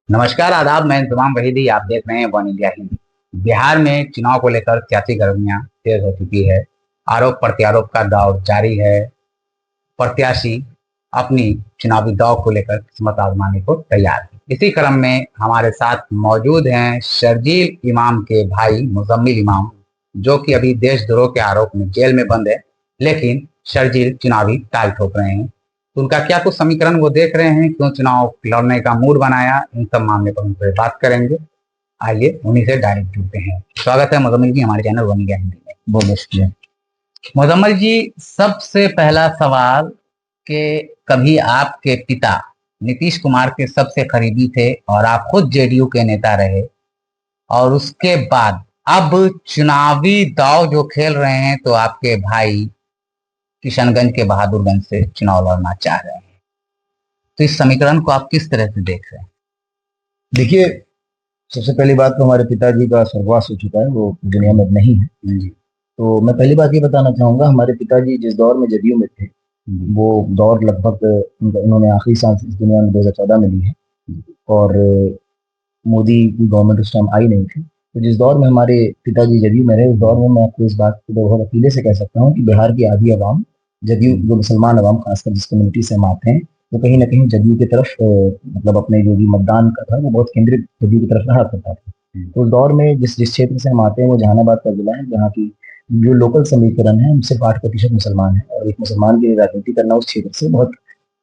नमस्कार आदाब, मैं तमाम वहीदी। आप देख रहे हैं वन इंडिया हिंदी। बिहार में चुनाव को लेकर सियासी गर्मियां तेज हो चुकी है। आरोप प्रत्यारोप का दौर जारी है। प्रत्याशी अपनी चुनावी दौड़ को लेकर किस्मत आजमाने को तैयार है। इसी क्रम में हमारे साथ मौजूद हैं शर्जील इमाम के भाई मुजम्मिल इमाम, जो कि अभी देशद्रोह के आरोप में जेल में बंद है। लेकिन शर्जील चुनावी ताल ठोक रहे हैं, तो उनका क्या कुछ समीकरण वो देख रहे हैं, क्यों चुनाव लड़ने का मूड बनाया, इन सब मामले पर उनसे बात करेंगे। आइए उन्हीं से डायरेक्ट जुड़ते हैं। स्वागत है मुजम्मिल जी हमारे चैनल वन इंडिया हिंदी में। बहुत शुक्रिया। मुजम्मिल जी, सबसे पहला सवाल कि कभी आपके पिता नीतीश कुमार के सबसे करीबी थे और आप खुद जेडीयू के नेता रहे, और उसके बाद अब चुनावी दांव जो खेल रहे हैं, तो आपके भाई किशनगंज के बहादुरगंज से चुनाव लड़ना चाह रहे हैं, तो इस समीकरण को आप किस तरह से देख रहे हैं? देखिए, सबसे पहली बात तो हमारे पिताजी का स्वर्गवास हो चुका है, वो दुनिया में अब नहीं है। जी। तो मैं पहली बात ये बताना चाहूंगा, हमारे पिताजी जिस दौर में जदयू में थे वो दौर लगभग उन्होंने आखिरी सांस इस दुनिया में 2014 में ली है। और मोदी की गवर्नमेंट उस टाइम आई नहीं थी। तो जिस दौर में हमारे पिताजी जदयू में रहे, उस दौर में मैं आपको इस बात को बहुत अकीले से कह सकता हूँ कि बिहार की आधी आवाम, जदयू जो मुसलमान आवाम खासकर जिस कम्युनिटी से हम आते हैं, वो कहीं ना कहीं जदयू की तरफ मतलब अपने जो भी मतदान का था वो बहुत केंद्रित जदयू की तरफ रहा करता था। तो उस दौर में जिस जिस क्षेत्र से हम आते हैं वो जहानाबाद का जिला है, जहाँ की जो लोकल समीकरण है, हम सिर्फ 8% मुसलमान हैं, और एक मुसलमान की राजनीति करना उस क्षेत्र से बहुत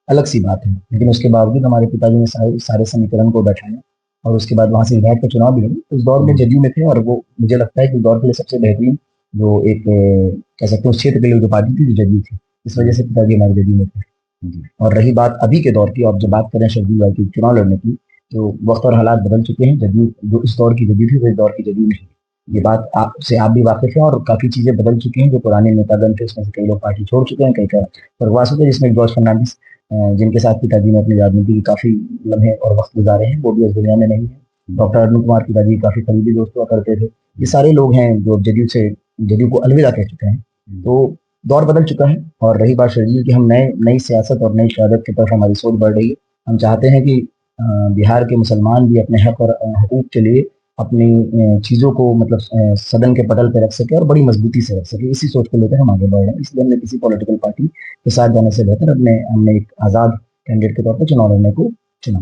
अलग सी बात है। लेकिन उसके बावजूद हमारे पिताजी ने सारे सारे समीकरण को बैठाया, और उसके बाद वहां से विधायक का चुनाव भी लड़ा। उस दौर में जदयू में थे, और वो मुझे लगता है कि उस दौर के लिए सबसे बेहतरीन जो एक कह सकते हैं उस क्षेत्र के लिए जो पार्टी थी, जो जदयू थी। इस वजह से पिताजी हमारे जदयू में थे। और रही बात अभी के दौर की, और जब बात करें शर्जील भाई की चुनाव लड़ने की, तो वक्त और हालात बदल चुके हैं। जदयू जो इस दौर की जदयू थी वो इस दौर की जदयू नहीं। ये बात आप भी वाकिफ हैं, और काफी चीजें बदल चुकी हैं। जो पुराने नेतागण थे उसमें से कई लोग पार्टी छोड़ चुके हैं, कई का प्रवास हो गया, जिसमें जॉर्ज फर्नांडिस जिनके साथ पिताजी ने अपनी राजनीति की काफी लम्हे और वक्त गुजारे हैं, वो भी इस दुनिया में नहीं है। डॉक्टर अरुण कुमार पिताजी काफी करीबी दोस्त हुआ करते थे। ये सारे लोग हैं जो जदयू को अलविदा कह चुके हैं। तो दौर बदल चुका है। और रही बात शर्जील की, हम नए नई सियासत और नई क़यादत की तरफ हमारी सोच बढ़ रही है। हम चाहते हैं कि बिहार के मुसलमान भी अपने हक और हकूक के लिए अपनी चीजों को मतलब सदन के पटल पे रख सके और बड़ी मजबूती से रख सके। इसी सोच को लेकर हम आगे बढ़ रहे हैं। इसलिए हमने किसी पॉलिटिकल पार्टी के साथ जाने से बेहतर अपने हमने एक आजाद कैंडिडेट के तौर पर चुनाव लड़ने को चुना।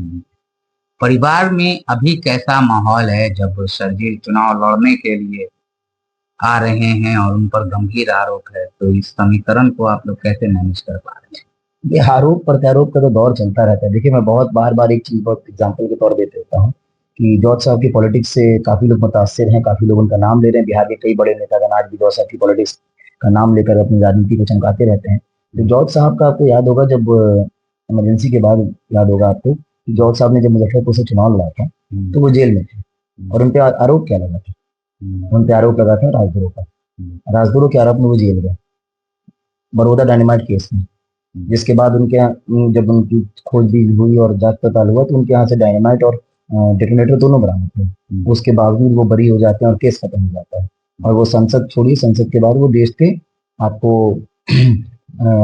परिवार में अभी कैसा माहौल है जब शर्जील चुनाव लड़ने के लिए आ रहे हैं और उन पर गंभीर आरोप है, तो इस समीकरण को आप लोग कैसे मैनेज कर पा रहे हैं? ये आरोप प्रत्यारोप का तो दौर चलता रहता है। देखिए, मैं बहुत बार बार एक चीज बहुत एग्जाम्पल के तौर देते रहता हूँ कि जॉर्ज साहब की पॉलिटिक्स से काफी लोग मुतासर हैं, काफी लोग उनका नाम ले रहे हैं। बिहार के कई बड़े नेतागण आज भी जॉर्ज साहब की पॉलिटिक्स का नाम लेकर अपनी राजनीति को चमकाते रहते हैं। तो जॉर्ज साहब का आपको याद होगा, जब इमरजेंसी के बाद याद होगा आपको कि जॉर्ज साहब ने जब मुजफ्फरपुर से चुनाव लड़ा था, तो वो जेल में थे। और उन पे आरोप क्या लगा था? उन पे आरोप लगा था राजद्रोह का। राजद्रोह के आरोप में वो जेल गए, बड़ौदा डायनेमाइट केस में। जिसके बाद उनके यहाँ जब उनकी खोजबीन हुई और जांच पड़ताल हुआ, तो उनके यहाँ से डायनेमाइट और डेटोनेटर दोनों बरामद हुए। उसके बावजूद वो बरी हो जाते हैं और केस खत्म हो जाता है। और वो संसद छोड़िए, संसद के बाद वो देश के आपको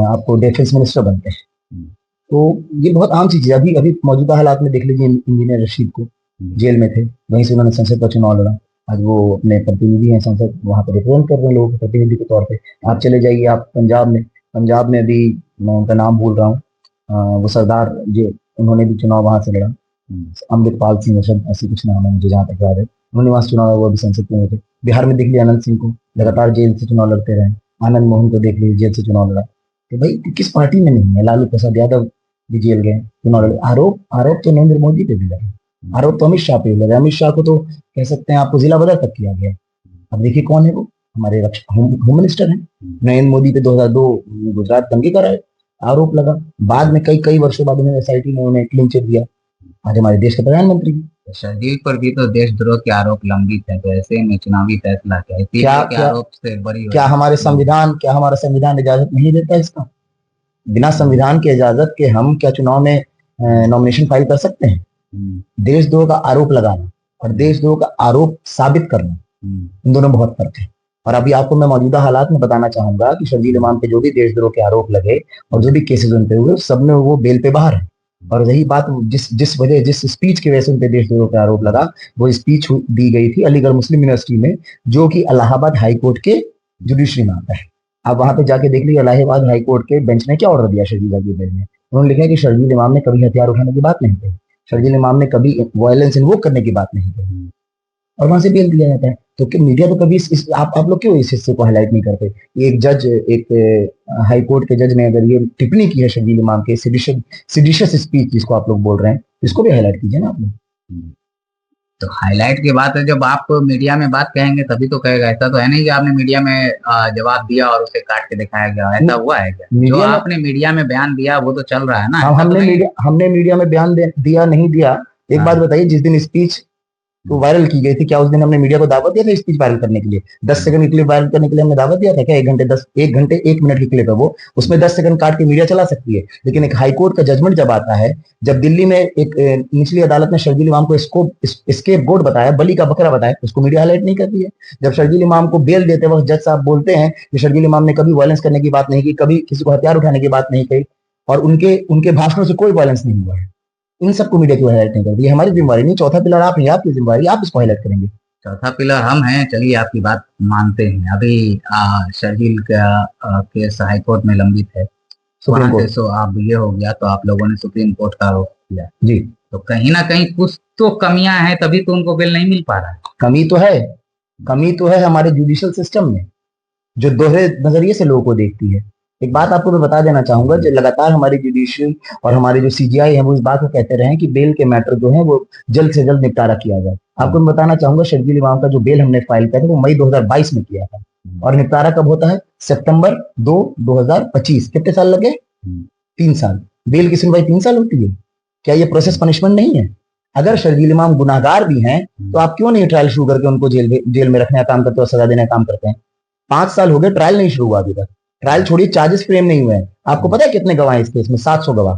आपको डिफेंस मिनिस्टर बनते हैं। तो ये बहुत आम चीज है। अभी अभी मौजूदा हालात में देख लीजिए, इंजीनियर रशीद को जेल में थे, वहीं से उन्होंने संसद का चुनाव लड़ा। आज वो अपने प्रतिनिधि हैं, संसद वहां पर रिप्रेजेंट कर रहे हैं लोगों के प्रतिनिधि के तौर पे। आप चले जाइए आप पंजाब में भी, मैं उनका नाम भूल रहा हूँ, वो सरदार जी, उन्होंने भी चुनाव वहां से लड़ा। अमृतपाल सिंह वसंत ऐसी कुछ नाम है मुझे जहाँ तक याद है, उन्होंने वहां से चुनाव लड़ा, वो भी संसद में थे। बिहार में देख लिया अनंत सिंह को, लगातार जेल से चुनाव लड़ते रहे। आनंद मोहन को देख लीजिए, जेल से चुनाव लड़ा। तो भाई किस पार्टी में नहीं है? लालू प्रसाद यादव भी जेल गए, चुनाव लड़े। आरोप आरोप तो नरेंद्र मोदी पे भी लगे, आरोप तो अमित शाह पे भी लगे। अमित शाह को तो कह सकते हैं आपको जिला बदर तक किया गया। अब देखिए कौन है वो, हमारे रक्षा होम मिनिस्टर हैं। नरेंद्र मोदी पे 2002 गुजरात दंगे का आरोप लगा। बाद में कई कई वर्षों बाद उन्हें एसआईटी ने उन्हें क्लीन चिट दिया। आज हमारे देश के प्रधानमंत्री हैं। शर्जील पर भी तो देशद्रोह के आरोप लंबित है, तो ऐसे में चुनावी फैसला क्या है? क्या के क्या आरोप से बरी हो क्या हमारे संविधान क्या हमारा संविधान इजाजत नहीं देता इसका? बिना संविधान की इजाजत के हम क्या चुनाव में नॉमिनेशन फाइल कर सकते हैं? देशद्रोह का आरोप लगाना और देशद्रोह का आरोप साबित करना, इन दोनों में बहुत फर्क है। और अभी आपको मैं मौजूदा हालात में बताना चाहूंगा कि शर्जील इमाम पे जो भी देशद्रोह के आरोप लगे और जो भी केसेस उन पे हुए, सब में वो बेल पे बाहर है। और यही बात जिस स्पीच की वजह से उन पे देशद्रोह का आरोप लगा, वो स्पीच दी गई थी अलीगढ़ मुस्लिम यूनिवर्सिटी में, जो कि इलाहाबाद हाई कोर्ट के जुडिशरी में आता है। आप वहां पे जाके देख लीजिए, इलाहाबाद हाई कोर्ट के बेंच ने क्या ऑर्डर दिया शर्जील के बेल में। उन्होंने लिखा है कि शर्जील इमाम ने कभी हथियार उठाने की बात नहीं कही, शर्जील इमाम ने कभी वायलेंस इन्वोक करने की बात नहीं कही, और वहां से बेल दिया जाता है। तो कि मीडिया तो कभी आप लोग क्यों इस हिस्से को हाईलाइट नहीं करते? एक जज, एक हाई कोर्ट के जज ने अगर ये टिप्पणी की है शर्जील इमाम के सिडिशियस स्पीच जिसको आप लोग बोल रहे हैं, इसको भी हाईलाइट कीजिए ना आप लोग। तो हाईलाइट की बात है, जब आप मीडिया में बात कहेंगे तभी तो कहेगा। ऐसा तो है नहीं कि आपने मीडिया में जवाब दिया और उसे काट के दिखाया गया, ऐसा हुआ है क्या? जो मीडिया में आपने मीडिया में बयान दिया वो तो चल रहा है ना, हम ऐसा तो नहीं है? हमने मीडिया में बयान दिया नहीं दिया। एक बात हाँ। बताइए, जिस दिन स्पीच तो वायरल की गई थी, क्या उस दिन हमने मीडिया को दावत दिया था स्पीच वायरल करने के लिए? 10 सेकंड की क्लिप वायरल करने के लिए हमने दावत दिया था क्या? 1 घंटे 1 मिनट की क्लिप है वो, उसमें 10 सेकंड काट के मीडिया चला सकती है। लेकिन एक हाईकोर्ट का जजमेंट जब आता है, जब दिल्ली में एक निचली अदालत ने शर्जील इमाम को स्केप गोट बताया, बलि का बकरा बताया, उसको मीडिया हाईलाइट नहीं करती है। जब शर्जील इमाम को बेल देते वक्त जज साहब बोलते हैं कि शर्जील इमाम ने कभी वायलेंस करने की बात नहीं की, कभी किसी को हथियार उठाने की बात नहीं कही, और उनके उनके भाषणों से कोई वायलेंस नहीं हुआ है, इन सबको मीडिया क्यों हाईलाइट नहीं करती? ये हमारी जिम्मेवारी नहीं, चौथा पिलर आप हैं, आपकी जिम्मेवारी, आप इसको हाईलाइट करेंगे। चौथा पिलर हम हैं, चलिए आपकी बात मानते हैं। अभी शर्जील का केस हाईकोर्ट में लंबित है, सुप्रीम वहां से कोर्ट। सो अब ये हो गया, तो आप लोगों ने सुप्रीम कोर्ट का आरोप किया, जी, तो कहीं ना कहीं कुछ तो कमियां हैं, तभी तो उनको बेल नहीं मिल पा रहा है। कमी तो है, कमी तो है हमारे जुडिशियल सिस्टम में, जो दोहरे नजरिए से लोगों को देखती है। एक बात आपको मैं बता देना चाहूंगा, जो लगातार हमारी जुडिशियल और हमारे जो सीजीआई है वो इस बात को कहते रहे हैं कि बेल के मैटर जो है वो जल्द से जल्द निपटारा किया जाए। आपको मैं बताना चाहूंगा, शर्जील इमाम का जो बेल हमने फाइल किया था वो मई 2022 में किया था, और निपटारा कब होता है? सितंबर 2025। कितने साल लगे? 3 साल। बेल की सुनवाई 3 साल होती है? क्या ये प्रोसेस पनिशमेंट नहीं है? अगर शर्जील इमाम गुनाहगार भी हैं, तो आप क्यों नहीं ट्रायल शुरू करके उनको जेल में रखने का काम करते हो, सजा देने का काम करते हैं? 5 साल हो गए, ट्रायल नहीं शुरू हुआ अभी तक। ट्रायल छोड़िए, चार्जेस फ्रेम नहीं हुए हैं। आपको पता है कितने गवाह हैं इस केस में? 700 गवाह।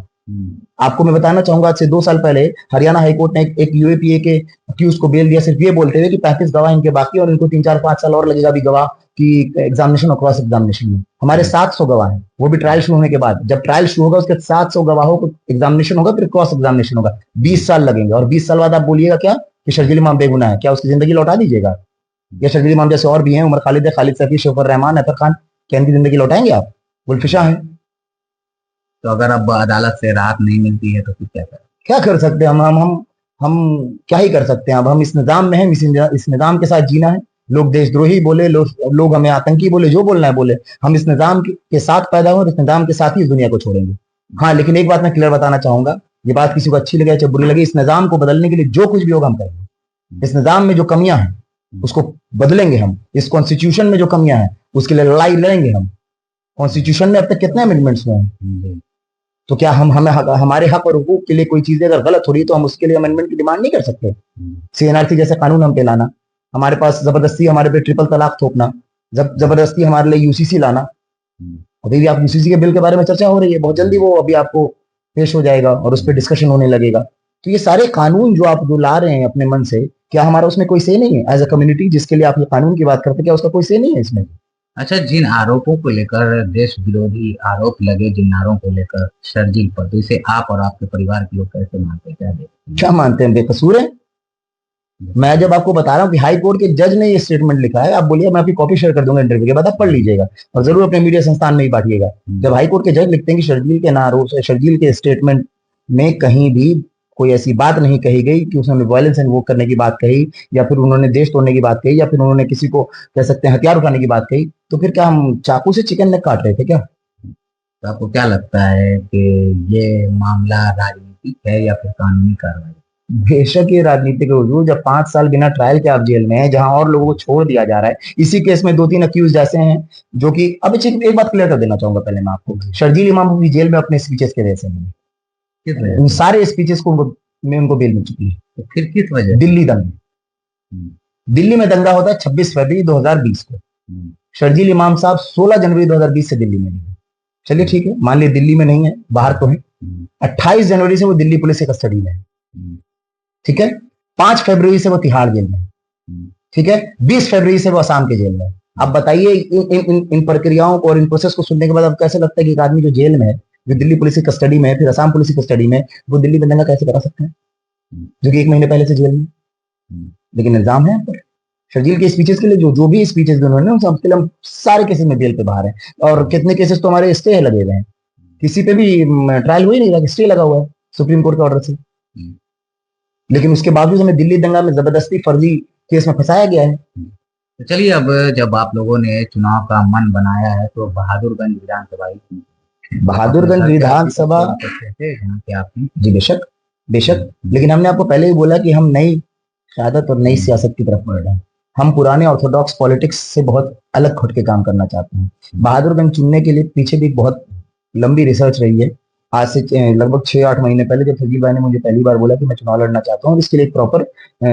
आपको मैं बताना चाहूंगा, आज से 2 साल पहले हरियाणा हाईकोर्ट ने एक यूएपीए के अक्यूज को बेल दिया, सिर्फ ये बोलते हुए कि 35 गवाह इनके बाकी, और इनको 3 4 5 साल और लगेगा अभी गवाह की एग्जामिनेशन और क्रॉस एग्जामिनेशन में। हमारे 700 गवाह हैं, वो भी ट्रायल शुरू होने के बाद। जब ट्रायल शुरू होगा उसके 700 गवाहों को एग्जामिनेशन होगा, फिर क्रॉस एग्जामिनेशन होगा, 20 साल लगेंगे। और 20 साल बाद आप बोलिएगा क्या कि शर्जील इमाम बेगुनाह है? क्या उसकी जिंदगी लौटा दीजिएगा? या शर्जील इमाम जैसे और भी हैं, उमर खालिद है, खालिद सैफी, शोफर रहमान, अतर खान, क्या इनकी जिंदगी लौटाएंगे आप? गुलफिशा है। तो अगर अब अदालत से राहत नहीं मिलती है तो फिर क्या करें? क्या कर सकते हैं हम क्या ही कर सकते हैं? अब हम इस निजाम में हैं, इस निजाम के साथ जीना है। लोग देशद्रोही बोले, लोग हमें आतंकी बोले, जो बोलना है बोले, हम इस निजाम के साथ पैदा हुए, इस निजाम के साथ ही इस दुनिया को छोड़ेंगे। हाँ, लेकिन एक बात मैं क्लियर बताना चाहूंगा, ये बात किसी को अच्छी लगे चाहे बुरी लगे, इस निजाम को बदलने के लिए जो कुछ भी होगा हम करेंगे। इस निजाम में जो कमियां हैं उसको बदलेंगे हम। इस कॉन्स्टिट्यूशन में जो कमियां हैं उसके लिए लड़ाई लड़ेंगे हम। कॉन्स्टिट्यूशन में अब तक कितने अमेंडमेंट्स हुए हैं? तो क्या हमें हमारे हक और हुकूक के लिए कोई चीजें अगर गलत हो रही है तो हम उसके लिए अमेंडमेंट की डिमांड नहीं कर सकते? सीएनआरसी जैसे कानून हम पे लाना, हमारे पास जबरदस्ती हमारे पे ट्रिपल तलाक थोपना, जबरदस्ती हमारे लिए यूसीसी लाना। अभी भी आप यूसीसी के बिल के बारे में चर्चा हो रही है, बहुत जल्दी वो अभी आपको पेश हो जाएगा और उस पर डिस्कशन होने लगेगा। तो ये सारे कानून जो आप जो ला रहे हैं अपने मन से, क्या हमारा उसमें कोई से नहीं है? एज अ कम्युनिटी जिसके लिए आप ये कानून की बात करते, क्या उसका कोई से नहीं है इसमें? अच्छा, जिन आरोपों को लेकर, देश विरोधी आरोप लगे जिन नारों को लेकर शर्जील पर, तो इसे आप और आपके परिवार के लोग कैसे मानते हैं, क्या देखते हैं? क्या मानते हैं बेकसूर है? मैं जब आपको बता रहा हूँ कि हाई कोर्ट के जज ने ये स्टेटमेंट लिखा है, आप बोलिए मैं आपकी कॉपी शेयर कर दूंगा इंटरव्यू के बाद, आप पढ़ लीजिएगा और जरूर अपने मीडिया संस्थान में ही बांटिएगा। जब हाई कोर्ट के जज लिखते हैं कि शर्जील के नारों से, शर्जील के स्टेटमेंट में कहीं भी कोई ऐसी बात नहीं कही गई कि उसने वायलेंस इन्वोक करने की बात कही, या फिर उन्होंने देश तोड़ने की बात कही, या फिर उन्होंने किसी को कह सकते हैं हथियार उठाने की बात कही, तो फिर क्या हम चाकू से चिकन नेक काट रहे थे क्या? तो आपको क्या लगता है कि ये मामला राजनीतिक है या फिर कानूनी कार्रवाई? बेशक ये राजनीतिक हुजूर, जब 5 साल बिना ट्रायल के आप जेल में हैं, जहां और लोगों को छोड़ दिया जा रहा है। इसी केस में 2 3 अक्यूज ऐसे हैं जो कि, अब एक बात क्लियर कर देना चाहूंगा पहले मैं आपको, शर्जील इमाम भी जेल में अपने स्पीचेस के वजह से मिले। किस वजह उन से? सारे स्पीचेस को उनको बेल मिल चुकी है। तो फिर किस वजह से? दिल्ली दंगे, दिल्ली में दंगा होता है 26 फरवरी 2020 को। शर्जील इमाम साहब 16 जनवरी 2020 से दिल्ली में नहीं है। चलिए ठीक है, मान लीजिए दिल्ली में नहीं है, बाहर तो है। 28 जनवरी से वो दिल्ली पुलिस के कस्टडी में है, ठीक है। 5 फरवरी से वो तिहाड़ जेल में है, ठीक है। 20 फरवरी से वो असम के जेल में है। अब बताइए इन प्रक्रियाओं को और इन प्रोसेस को सुनने के बाद अब कैसे लगता है कि एक आदमी जो जेल में है, जो दिल्ली पुलिस की कस्टडी में है, फिर असम पुलिस की कस्टडी में, वो दिल्ली में दंगा कैसे करा सकते हैं, जो कि 1 महीने पहले से जेल में। लेकिन इल्जाम है पर शर्जील के स्पीचेस के लिए जो जो भी स्पीचेस उन्होंने, उन सबके लिए हम सारे केसेस में बेल पे बाहर हैं। और कितने केसेस तो हमारे स्टे लगे हुए हैं, किसी पे भी ट्रायल हो ही नहीं रहा, स्टे लगा हुआ है सुप्रीम कोर्ट के ऑर्डर से। लेकिन उसके बावजूद हमें दिल्ली दंगा में जबरदस्ती फर्जी केस में फंसाया गया है। तो चलिए, अब जब आप लोगों ने चुनाव का मन बनाया है तो बहादुरगंज विधानसभा बहादुरगंज विधानसभा जी बेशक बेशक, लेकिन हमने आपको पहले ही बोला कि हम नई क़यादत और नई सियासत की तरफ बढ़ रहे हैं। हम पुराने ऑर्थोडॉक्स पॉलिटिक्स से बहुत अलग खुद के काम करना चाहते हैं। बहादुरगंज चुनने के लिए पीछे भी बहुत लंबी रिसर्च रही है। आज से लगभग 6-8 महीने पहले जब सजीव भाई ने मुझे पहली बार बोला कि मैं चुनाव लड़ना चाहता हूँ और इसके लिए एक प्रॉपर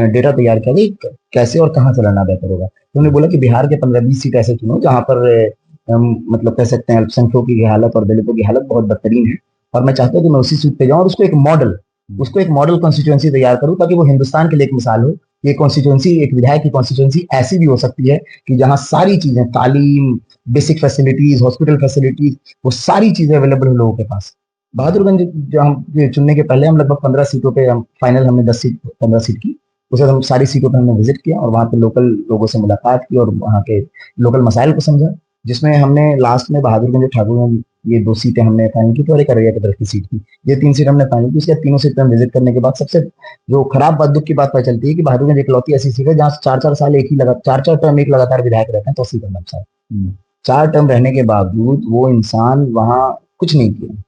डेटा तैयार किया कि कैसे और कहाँ से लड़ना बेहतर होगा, तो उन्होंने बोला कि बिहार के 15-20 सीट ऐसे चुनो जहां पर मतलब कह सकते हैं अल्पसंख्यकों की हालत और दलितों की हालत बहुत बदतरीन है, और मैं चाहता हूँ कि मैं उसी सीट पे जाऊँ और उसको एक मॉडल कॉन्स्टिट्यूएंसी तैयार करूँ, ताकि वो हिंदुस्तान के लिए एक मिसाल हो। ये कॉन्स्टिट्यूएंसी, एक विधायक की कॉन्स्टिट्यूएंसी ऐसी भी हो सकती है कि जहां सारी चीजें, तालीम, बेसिक फैसिलिटीज, हॉस्पिटल फैसिलिटीज, वो सारी चीजें अवेलेबल हो लोगों के पास। बहादुरगंज जो हम चुनने के पहले हम लगभग 15 सीटों पे, हम फाइनल हमने 15 सीट की, उसे हम सारी सीटों पर हमने विजिट किया और वहाँ पे लोकल लोगों से मुलाकात की और वहाँ के लोकल मसाइल को समझा, जिसमें हमने लास्ट में बहादुरगंज और ठाकुरगंज ये 2 सीटें हमने फाइनल की थी और एक अररिया की तरफ की सीट की, ये 3 सीट हमने फाइनल की। उसके 3 सीट पर विजिट करने के बाद सबसे जो खराब बात, दुख की बात पता चलती है कि बहादुरगंज इकलौती ऐसी सीट है जहाँ 4-4 साल एक ही लगातार 4-4 टर्म एक लगातार विधायक रहते हैं, तो सीट का 4 टर्म रहने के बावजूद वो इंसान वहाँ कुछ नहीं किया।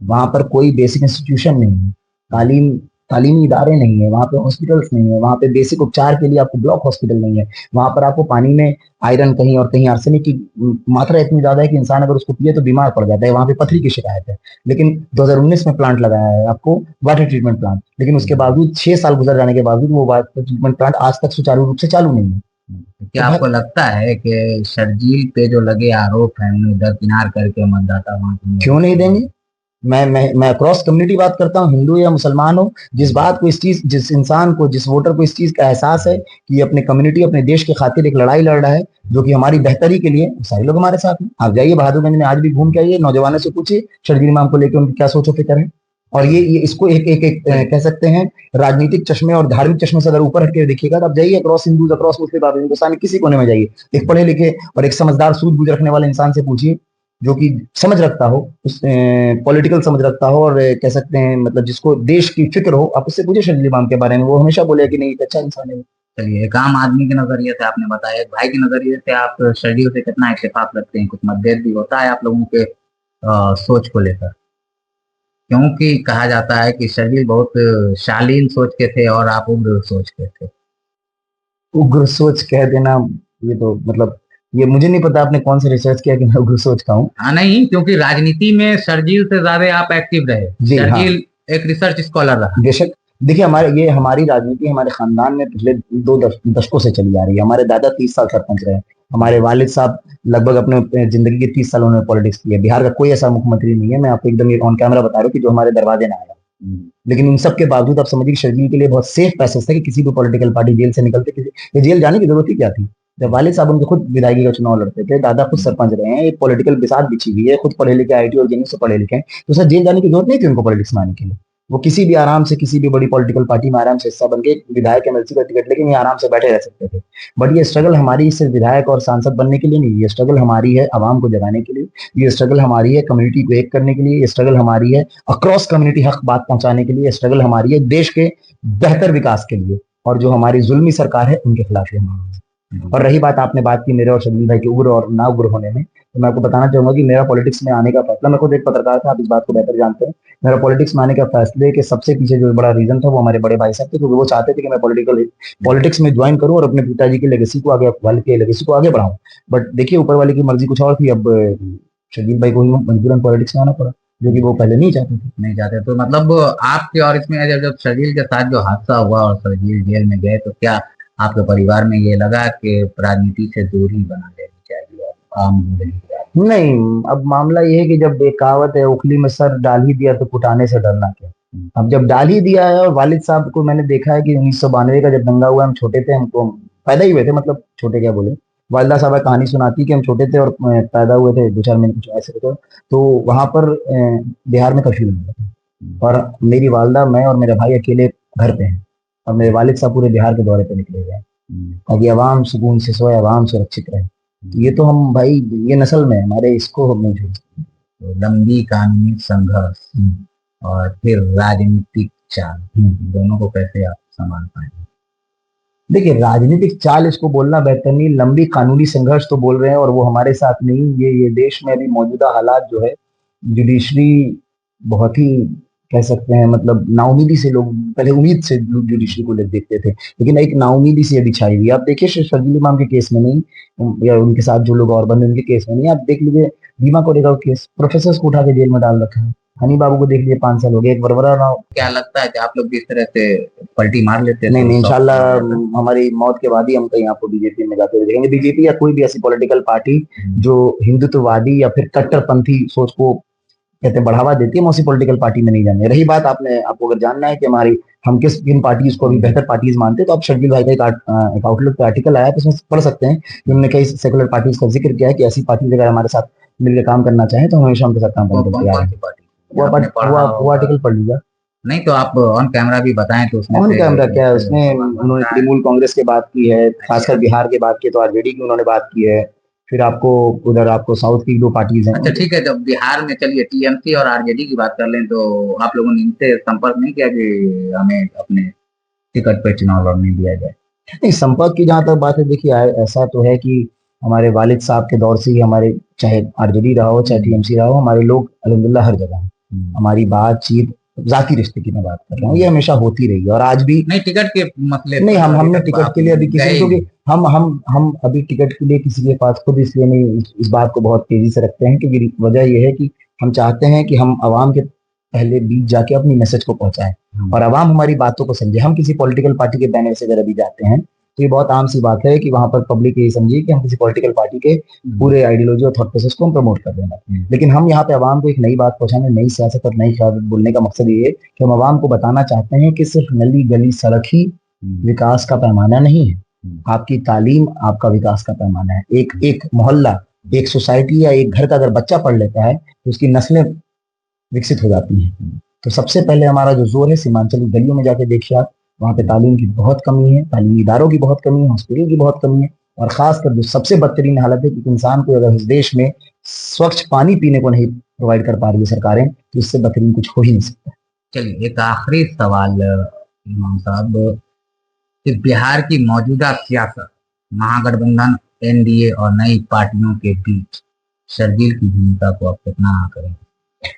वहां पर कोई बेसिक इंस्टीट्यूशन नहीं है, तालीमी इदारे नहीं है, वहां पे हॉस्पिटल्स नहीं है, वहां पे बेसिक उपचार के लिए आपको ब्लॉक हॉस्पिटल नहीं है, वहां पर आपको पानी में आयरन कहीं और कहीं आर्सेनिक की मात्रा इतनी ज्यादा है कि इंसान अगर उसको पिए तो बीमार पड़ जाता है, वहां पे पथरी की शिकायत है। लेकिन 2019 में प्लांट लगाया है आपको वाटर ट्रीटमेंट प्लांट, लेकिन उसके बावजूद 6 साल गुजर जाने के बावजूद वो वाटर ट्रीटमेंट प्लांट आज तक सुचारू रूप से चालू नहीं है। क्या आपको लगता है कि शर्जील पे जो लगे आरोप हैं उन्हें दरकिनार करके मतदाता वहां क्यों नहीं देंगे? मैं क्रॉस कम्युनिटी बात करता हूँ, हिंदू या मुसलमान हो, जिस इंसान को, जिस वोटर को इस चीज का एहसास है कि अपने कम्युनिटी, अपने देश के खातिर एक लड़ाई लड़ रहा है जो कि हमारी बेहतरी के लिए, सारे लोग हमारे साथ हैं। आप जाइए बहादुरगंज में आज भी घूम के आइए, नौजवानों से पूछिए शर्जील इमाम को लेकर उनकी क्या सोचो फिक्र है। और ये इसको एक कह सकते हैं राजनीतिक चश्मे और धार्मिक चश्मे से अगर ऊपर हटके देखिएगा तो आप जाइए अक्रॉस हिंदूज, अक्रॉस मुस्लिम, आप हिंदुस्तान के किसी कोने में जाइए, एक पढ़े लिखे और एक समझदार सूझबूझ रखने वाले इंसान से पूछिए जो कि समझ रखता हो, उस पॉलिटिकल समझ रखता हो और कह सकते हैं मतलब जिसको देश की फिक्र हो, आप उससे पूछे शर्जील इमाम के बारे में, वो हमेशा बोले कि नहीं एक अच्छा इंसान है। चलिए, एक आम आदमी के नजरिए से आपने बताया, एक भाई के नजरिए से आप शर्जील से कितना इत्तेफाक रखते हैं? कुछ मतभेद भी होता है आप लोगों के सोच को लेकर? क्योंकि कहा जाता है कि शर्जील बहुत शालीन सोच के थे और आप उग्र सोच के थे। उग्र सोच कह देना, ये तो मतलब ये मुझे नहीं पता आपने कौन सा रिसर्च किया कि मैं उग्र सोच का हूँ। हाँ, नहीं, क्योंकि राजनीति में शर्जील से ज्यादा आप एक्टिव रहे। जी हाँ, शर्जील एक रिसर्च स्कॉलर रहा। बेशक। देखिए हमारी राजनीति हमारे खानदान में पिछले 2 दशकों से चली आ रही है। हमारे दादा 30 साल सरपंच रहे, हमारे वालिद साहब लगभग अपने जिंदगी के 30 साल उन्होंने पॉलिटिक्स की है। बिहार का कोई ऐसा मुख्यमंत्री नहीं है, मैं आपको एकदम ऑन कैमरा बता रहा हूँ, कि जो हमारे दरवाजे ना आया। लेकिन इन सब के बावजूद आप समझिए कि शर्जील के लिए बहुत सेफ पैसेज था कि किसी भी पॉलिटिकल पार्टी जेल से निकलते, किसी जेल जाने की जरूरत ही क्या थी। जब वालिद साहब उनके खुद विधायकी का चुनाव लड़ते थे, दादा खुद सरपंच रहे हैं, एक पॉलिटिकल बिसात बिछी हुई है, खुद पढ़े लिखे आईटी और जेएनयू से पढ़े लिखे हैं, तो सर जेल जाने की जरूरत नहीं थी उनको पॉलिटिक्स में आने के लिए। वो किसी भी आराम से किसी भी बड़ी पॉलिटिकल पार्टी में आराम से हिस्सा बन के विधायक एमएलसी का टिकट लेके ये आराम से बैठे रह सकते थे। बट ये स्ट्रगल हमारी सिर्फ विधायक और सांसद बनने के लिए नहीं, ये स्ट्रगल हमारी है आवाम को जगाने के लिए, ये स्ट्रगल हमारी है कम्युनिटी को एक करने के लिए, ये स्ट्रगल हमारी है अक्रॉस कम्युनिटी हक बात पहुंचाने के लिए, स्ट्रगल हमारी है देश के बेहतर विकास के लिए, और जो हमारी जुल्मी सरकार है उनके खिलाफ है। और रही बात, आपने बात की मेरे और शर्जील भाई के उग्र और ना उग्र होने में, तो मैं आपको बताना चाहूंगा कि मेरा पॉलिटिक्स में आने का फैसला, मैं खुद एक पत्रकार था, आप इस बात को बेहतर जानते हैं, मेरा पॉलिटिक्स में आने का फैसले के सबसे पीछे जो बड़ा रीजन था वो हमारे बड़े भाई साहब थे, क्योंकि वो चाहते थे कि मैं पॉलिटिक्स में ज्वाइन करूं और अपने पिताजी की लेगेसी को आगे, वाले के लेगेसी को आगे बढ़ाऊं। बट देखिए ऊपर वाले की मर्जी कुछ और थी, अब शर्जील भाई को मजबूरन पॉलिटिक्स में आना पड़ा, जो कि वो पहले नहीं चाहते थे। तो मतलब आपके और इसमें जब शर्जील के साथ जो हादसा हुआ और शर्जील जेल में गए, तो क्या आपके परिवार में ये लगा कि राजनीति से दूरी बना लेनी चाहिए आम जिंदगी? नहीं, अब मामला ये है कि जब एक कहावत है, उखली में सर डाल ही दिया तो कुटाने से डरना क्या। अब जब डाल ही दिया है, और वालिद साहब को मैंने देखा है कि 1992 का जब दंगा हुआ, हम छोटे थे, हमको पैदा ही हुए थे, मतलब छोटे क्या बोले, वालिदा साहब कहानी सुनाती कि हम छोटे थे और पैदा हुए थे 2-4 महीने कुछ ऐसे थे, तो वहां पर बिहार में कर्फ्यू लगा था और मेरी वालिदा, मैं और मेरा भाई अकेले घर पे हैं और मेरे वालिद साहब पूरे बिहार के दौरे पे निकले हुए हैं ताकि अवाम सुकून से सोए, अवाम सुरक्षित रहे। तो ये तो हम भाई, ये नस्ल में है हमारे, इसको हम नहीं छोड़ सकते। तो लंबी कानूनी संघर्ष और फिर राजनीतिक चाल, दोनों को कैसे आप संभाल पाएंगे? देखिए, राजनीतिक चाल इसको बोलना बेहतर नहीं, लंबी कानूनी संघर्ष तो बोल रहे हैं और वो हमारे साथ नहीं। ये देश में अभी मौजूदा हालात जो है, जुडिशरी बहुत ही कह सकते हैं, मतलब नाउमीदी से लोग पहले उम्मीद से जुडिशरी को देखते थे, लेकिन एक नाउमीदी सी अभी छाई हुई है। आप देखिए शर्जील इमाम के केस में नहीं, या उनके साथ जो लोग और बंदे उनके केस में नहीं, आप देख लीजिए भीमा कोरेगांव केस, प्रोफेसर को उठा के जेल में डाल रखा है। हनी बाबू को देख लिए 5 साल हो गए। एक वरवरा राव, क्या लगता है कि आप लोग भी इस तरह से पलटी मार लेते? नहीं नहीं, इंशाल्लाह हमारी मौत के बाद ही हम कहीं आपको बीजेपी में जाते हुए देखेंगे। बीजेपी या कोई भी ऐसी पॉलिटिकल पार्टी जो हिंदुत्ववादी या फिर कट्टरपंथी सोच को कहते हैं बढ़ावा देती है, हम उसी पॉलिटिकल पार्टी में नहीं जाएंगे। रही बात, आपको अगर जानना है कि हमारी हम किन पार्टीज को अभी बेहतर पार्टीज मानते हैं, तो आप शर्जील भाई का एक आउटलुक का आर्टिकल आया है, तो उसमें पढ़ सकते हैं कि उन्होंने कई सेकुलर पार्टीज का जिक्र किया है कि ऐसी पार्टीज अगर हमारे साथ मिलकर काम करना चाहें तो हम हमेशा उनके साथ काम करने के लिए तैयार हैं। वो आर्टिकल पढ़ लीजिए। नहीं तो आप ऑन कैमरा भी बताएं तो उसमें ऑन कैमरा क्या है, उसमें उन्होंने तृणमूल कांग्रेस की बात की है, खासकर बिहार की बात की, तो आरजेडी की उन्होंने बात की है। फिर आपको उधर आपको साउथ की 2 पार्टीज हैं। अच्छा ठीक है, जब बिहार में चलिए टीएमसी और आरजेडी की बात कर लें, तो आप लोगों ने इनसे संपर्क नहीं किया कि हमें अपने टिकट पे चुनाव लड़ने दिया जाए? नहीं, संपर्क की जहां तक बात है, देखिए ऐसा तो है कि हमारे वालिद साहब के दौर से ही हमारे, चाहे आरजेडी रहा हो चाहे टीएमसी रहा हो, हमारे लोग अल्हम्दुलिल्लाह हर जगह हैं। हमारी बातचीत जाती रिश्ते की मैं बात कर रहा हूँ, ये हमेशा होती रही है और आज भी। नहीं टिकट के मसले नहीं, हमने टिकट के लिए अभी किसी, क्योंकि हम अभी टिकट के लिए किसी के पास खुद इसलिए नहीं इस बात को बहुत तेजी से रखते हैं, क्योंकि वजह यह है कि हम चाहते हैं कि हम आवाम के पहले बीच जाके अपनी मैसेज को पहुंचाएं और आवाम हमारी बातों को समझे। हम किसी पॉलिटिकल पार्टी के बैनर से अगर अभी जाते हैं तो ये बहुत आम सी बात है कि वहां पर पब्लिक ये समझे कि हम किसी पॉलिटिकल पार्टी के पूरे आइडियोलॉजी और थॉट प्रोसेस को हम प्रमोट कर रहे हैं। लेकिन हम यहाँ पे आवाम को एक नई बात पहुंचाने, नई सियासत और नई सियासत बोलने का मकसद ये है कि हम आवाम को बताना चाहते हैं कि सिर्फ नली गली सड़क ही विकास का पैमाना नहीं है, आपकी तालीम आपका विकास का पैमाना है। एक मोहल्ला, एक सोसाइटी या एक घर का अगर बच्चा पढ़ लेता है तो उसकी नस्लें विकसित हो जाती हैं। तो सबसे पहले हमारा जो जोर है, सीमांचली गलियों में जाके देखिए आप, वहाँ पे तालीम की बहुत कमी है, तालीमी इदारों की बहुत कमी है, हॉस्पिटल की बहुत कमी है, और खासकर जो सबसे बदतरीन हालत है कि इंसान को अगर इस देश में स्वच्छ पानी पीने को नहीं प्रोवाइड कर पा रही है सरकारें, तो इससे बदतरीन कुछ हो ही नहीं सकता। चलिए एक आखिरी सवाल इमाम साहब, कि बिहार की मौजूदा सियासत, महागठबंधन, एनडीए और नई पार्टियों के बीच शर्जील की भूमिका को आप कितना करें?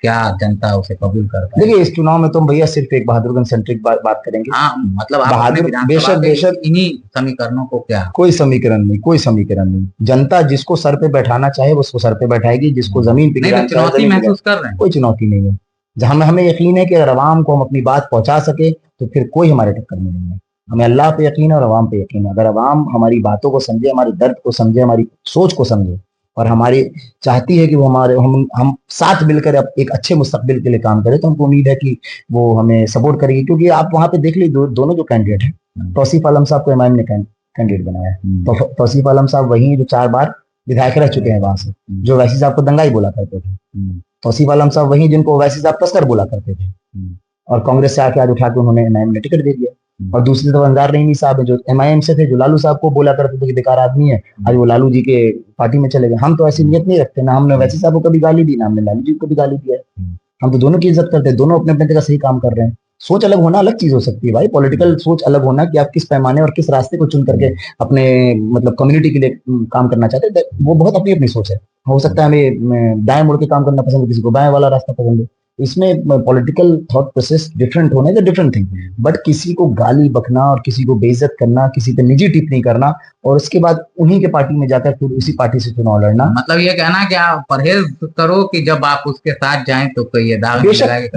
क्या जनता उसे कबूल कर पाए? देखिए, इस चुनाव में तो भैया सिर्फ एक बहादुरगंज सेंट्रिक बात करेंगे। हाँ मतलब आप बहादुर, बेशक इन्हीं समीकरणों को, क्या कोई समीकरण नहीं। जनता जिसको सर पे बैठाना चाहे वो उसको सर पे बैठाएगी, जिसको जमीन पे गिराना चाहे चुनौती महसूस कर रहे हैं? कोई चुनौती नहीं है। जहां हमें यकीन है कि अगर आवाम को हम अपनी बात पहुंचा सके तो फिर कोई हमारे टक्कर में नहीं है। हमें अल्लाह पे यकीन है और आवाम पे यकीन है। अगर आवाम हमारी बातों को समझे, हमारे दर्द को समझे, हमारी सोच को समझे और हमारी चाहती है कि वो हम साथ मिलकर अब एक अच्छे मुस्तकबिल के लिए काम करें, तो हमको उम्मीद है कि वो हमें सपोर्ट करेगी। क्योंकि आप वहां पे देख लीजिए, दोनों जो कैंडिडेट हैं, तौसीफ आलम साहब को एमआईएम ने कैंडिडेट बनाया है। तो तौसीफ आलम साहब वही जो 4 बार विधायक रह चुके हैं वहां से, जो वैसी साहब को दंगाई बोला करते थे। तौसीफ आलम साहब वही जिनको वैसी साहब तस्कर बोला करते थे, और कांग्रेस से आके आज उठा के उन्होंने एमआईएम ने टिकट दे दिया। और दूसरी तरफ अंजार रहीमी साहब जो एमआईएम से थे, जो लालू साहब को बोला करते थे कि बेकार आदमी है, आज वो लालू जी के पार्टी में चले गए। हम तो ऐसी नियत नहीं रखते, ना हमने वैसी साहब को कभी गाली दी, ना हमने लालू जी को भी गाली दिया। हम तो दोनों की इज्जत करते हैं, दोनों अपने अपने जगह सही काम कर रहे हैं। सोच अलग होना अलग चीज हो सकती है भाई, पॉलिटिकल सोच अलग होना कि आप किस पैमाने और किस रास्ते को चुन करके अपने मतलब कम्युनिटी के लिए काम करना चाहते हैं, वो बहुत अपनी अपनी सोच है। हो सकता है हमें दाएं मुड़ के काम करना पसंद है, किसी को बाएं वाला रास्ता पसंद है। इसमें पॉलिटिकल थॉट प्रोसेस डिफरेंट होने का डिफरेंट थिंग, बट किसी को गाली बकना और किसी को बेइज्जत करना, किसी पे निजी टिप्पणी करना और उसके बाद उन्हीं के पार्टी में जाकर फिर उसी पार्टी से चुनाव लड़ना, मतलब ये कहना कि आप परहेज करो कि जब आप उसके साथ जाएं तो कोई ये दाग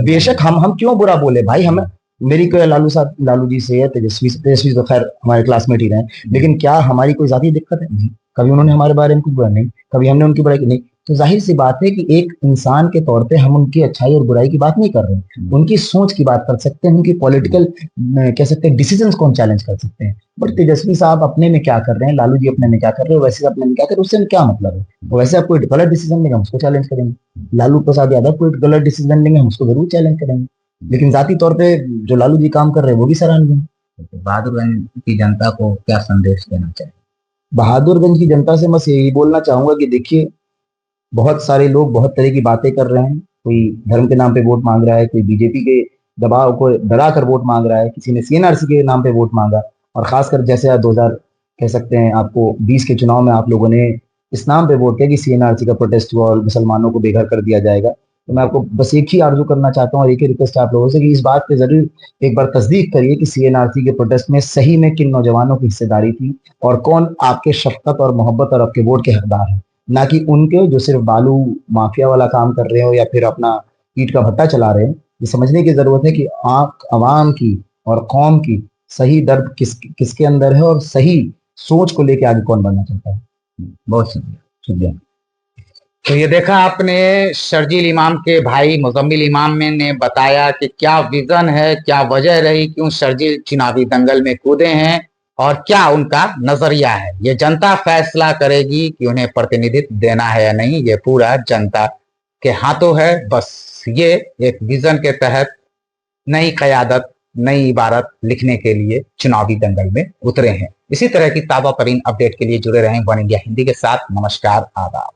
बेशक हम क्यों बुरा बोले भाई। हमें मेरी कोई लालू जी से है, तेजस्वी तो खैर हमारे क्लासमेट ही रहे, लेकिन क्या हमारी कोई ज्यादा दिक्कत है? कभी उन्होंने हमारे बारे में कुछ बुरा नहीं, कभी हमने उनकी बुराई नहीं। तो जाहिर सी बात है कि एक इंसान के तौर पे हम उनकी अच्छाई और बुराई की बात नहीं कर रहे हैं, उनकी सोच की बात कर सकते हैं, उनकी पॉलिटिकल कह सकते हैं डिसीजंस को हम चैलेंज कर सकते हैं। बट तेजस्वी साहब अपने में क्या कर रहे हैं, लालू जी अपने में क्या कर रहे हैं, वैसे अपने में क्या कर रहे हैं, उससे क्या मतलब है। वैसे आप कोई गलत डिसीजन लेंगे हम उसको चैलेंज करेंगे, लालू प्रसाद यादव कोई गलत डिसीजन लेंगे हम उसको जरूर चैलेंज करेंगे, लेकिन जाती तौर पे जो लालू जी काम कर रहे हैं वो भी सराहनीय है। तो बहादुरगंज की जनता को क्या संदेश देना चाहिए? बहादुरगंज की जनता से बस यही बोलना चाहूंगा कि देखिए, बहुत सारे लोग बहुत तरह की बातें कर रहे हैं, कोई धर्म के नाम पे वोट मांग रहा है, कोई बीजेपी के दबाव को डरा कर वोट मांग रहा है, किसी ने सीएनआरसी के नाम पे वोट मांगा, और खासकर जैसे 2000 कह सकते हैं आपको 20 के चुनाव में आप लोगों ने इस नाम पे वोट किया कि सीएनआरसी का प्रोटेस्ट हुआ और मुसलमानों को बेघर कर दिया जाएगा। तो मैं आपको बस एक ही आरजू करना चाहता हूँ और एक ही रिक्वेस्ट है आप लोगों से कि इस बात पे जरूर एक बार तस्दीक करिए कि सीएनआरसी के प्रोटेस्ट में सही में किन नौजवानों की हिस्सेदारी थी और कौन आपके शफकत और मोहब्बत और आपके वोट के हकदार हैं, ना कि उनके जो सिर्फ बालू माफिया वाला काम कर रहे हो या फिर अपना ईंट का भट्टा चला रहे हो। ये समझने की जरूरत है कि आंख अवाम की और कौम की सही दर्द किसके अंदर है और सही सोच को लेके आगे कौन बढ़ना चाहता है। बहुत शुक्रिया, शुक्रिया। तो ये देखा आपने, शर्जील इमाम के भाई मुजम्मिल इमाम में ने बताया कि क्या विजन है, क्या वजह रही, क्यों शर्जील चुनावी दंगल में कूदे हैं और क्या उनका नजरिया है। ये जनता फैसला करेगी कि उन्हें प्रतिनिधित्व देना है या नहीं, ये पूरा जनता के हाथों है। बस ये एक विजन के तहत नई कयादत, नई इबारत लिखने के लिए चुनावी दंगल में उतरे हैं। इसी तरह की ताज़ा तरीन अपडेट के लिए जुड़े रहें वन इंडिया हिंदी के साथ। नमस्कार, आदाब।